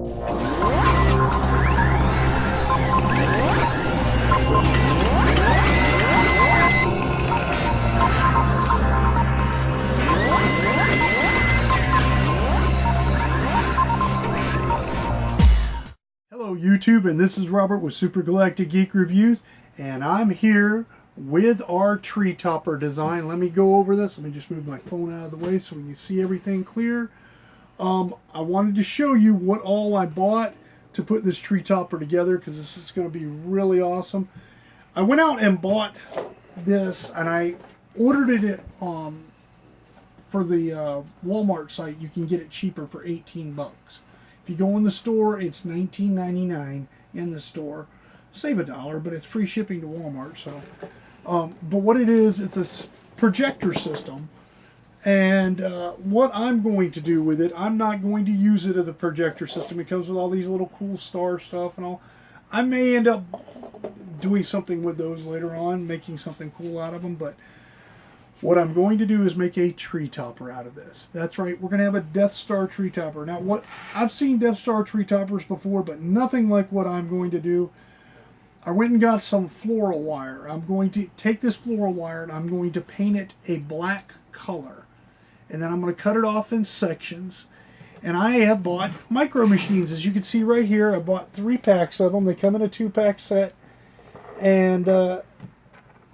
Hello YouTube, and this is Robert with Super Galactic Geek Reviews, and I'm here with our tree topper design. Let me go over this. Let me just move my phone out of the way so we can see everything clear. I wanted to show you what all I bought to put this tree topper together, because this is going to be really awesome. I went out and bought this, and I ordered it for the Walmart site. You can get it cheaper for 18 bucks. If you go in the store, it's $19.99 in the store. Save $1, but it's free shipping to Walmart. So, but what it is, it's a projector system. And what I'm going to do with it, I'm not going to use it as a projector system. It comes with all these little cool star stuff and all. I may end up doing something with those later on, making something cool out of them. But what I'm going to do is make a tree topper out of this. That's right, we're going to have a Death Star tree topper. Now, I've seen Death Star tree toppers before, but nothing like what I'm going to do. I went and got some floral wire. I'm going to take this floral wire and I'm going to paint it a black color. And then I'm going to cut it off in sections. And I have bought micro machines. As you can see right here, I bought 3 packs of them. They come in a 2-pack set. And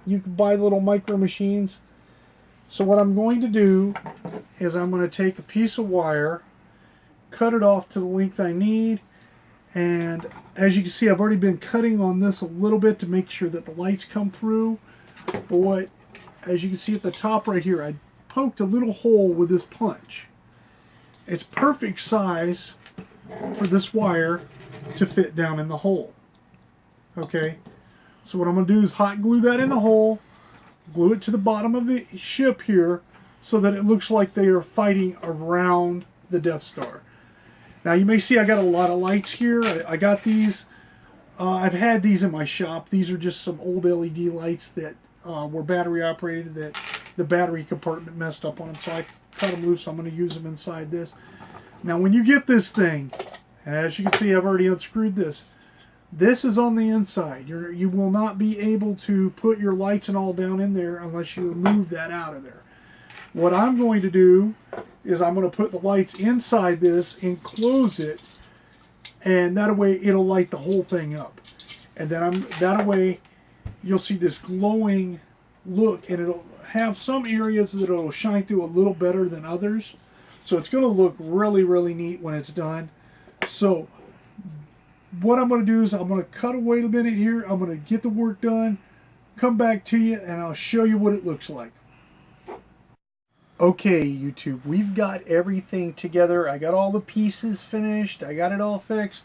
you can buy little micro machines. So what I'm going to do is I'm going to take a piece of wire, cut it off to the length I need, and as you can see, I've already been cutting on this a little bit to make sure that the lights come through. But as you can see at the top right here, I poked a little hole with this punch. It's perfect size for this wire to fit down in the hole. Okay, so what I'm going to do is hot glue that in the hole, glue it to the bottom of the ship here so that it looks like they are fighting around the Death Star. Now you may see I got a lot of lights here. I got these. I've had these in my shop. These are just some old LED lights that were battery operated, that the battery compartment messed up on them. So I cut them loose. I'm going to use them inside this. Now when you get this thing, and as you can see I've already unscrewed this. This is on the inside. You will not be able to put your lights and all down in there unless you remove that out of there. What I'm going to do is I'm going to put the lights inside this and close it, and that way it'll light the whole thing up. And then that way you'll see this glowing look, and it'll have some areas that it'll shine through a little better than others. So it's going to look really, really neat when it's done. So what I'm going to do is I'm going to cut away a minute here. I'm going to get the work done, come back to you, and I'll show you what it looks like. Okay, YouTube, we've got everything together. I got all the pieces finished. I got it all fixed.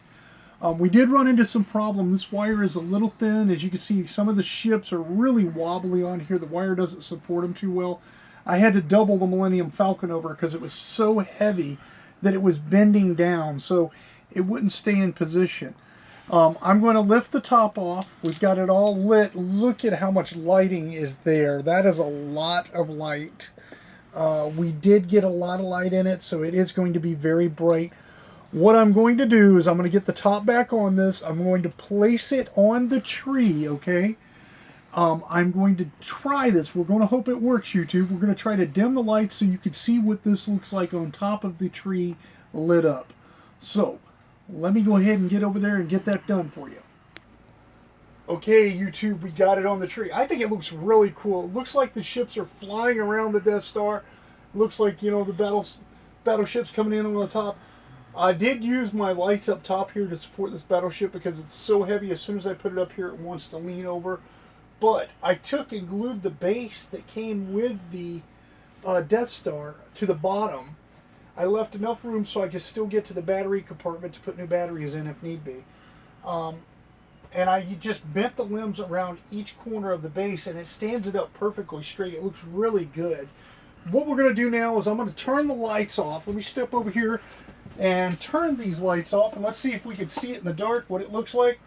We did run into some problem. This wire is a little thin. As you can see, some of the ships are really wobbly on here. The wire doesn't support them too well. I had to double the Millennium Falcon over because it was so heavy that it was bending down, so it wouldn't stay in position. I'm going to lift the top off. We've got it all lit. Look at how much lighting is there. That is a lot of light. We did get a lot of light in it, so it is going to be very bright. What I'm going to do is I'm going to get the top back on this. I'm going to place it on the tree, okay? I'm going to try this. We're going to hope it works, YouTube. We're going to try to dim the lights so you can see what this looks like on top of the tree lit up. So let me go ahead and get over there and get that done for you. Okay, YouTube, we got it on the tree. I think it looks really cool. It looks like the ships are flying around the Death Star. It looks like, you know, the battleships coming in on the top. I did use my lights up top here to support this battleship because it's so heavy. As soon as I put it up here, it wants to lean over. But I took and glued the base that came with the Death Star to the bottom. I left enough room so I could still get to the battery compartment to put new batteries in if need be. And I just bent the limbs around each corner of the base, and it stands it up perfectly straight. It looks really good. What we're going to do now is I'm going to turn the lights off. Let me step over here and turn these lights off, and let's see if we can see it in the dark, what it looks like.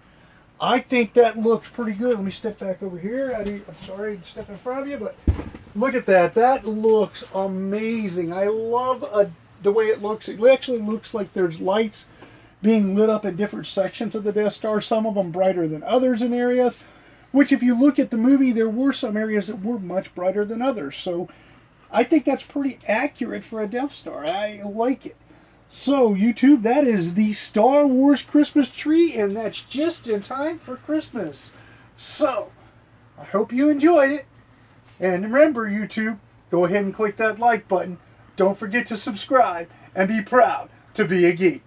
I think that looks pretty good. Let me step back over here. I'm sorry to step in front of you, but look at that. That looks amazing. I love the way it looks. It actually looks like there's lights being lit up in different sections of the Death Star, some of them brighter than others in areas, which if you look at the movie, there were some areas that were much brighter than others. So I think that's pretty accurate for a Death Star. I like it. So, YouTube, that is the Star Wars Christmas tree, and that's just in time for Christmas. So, I hope you enjoyed it. And remember, YouTube, go ahead and click that like button. Don't forget to subscribe, and be proud to be a geek.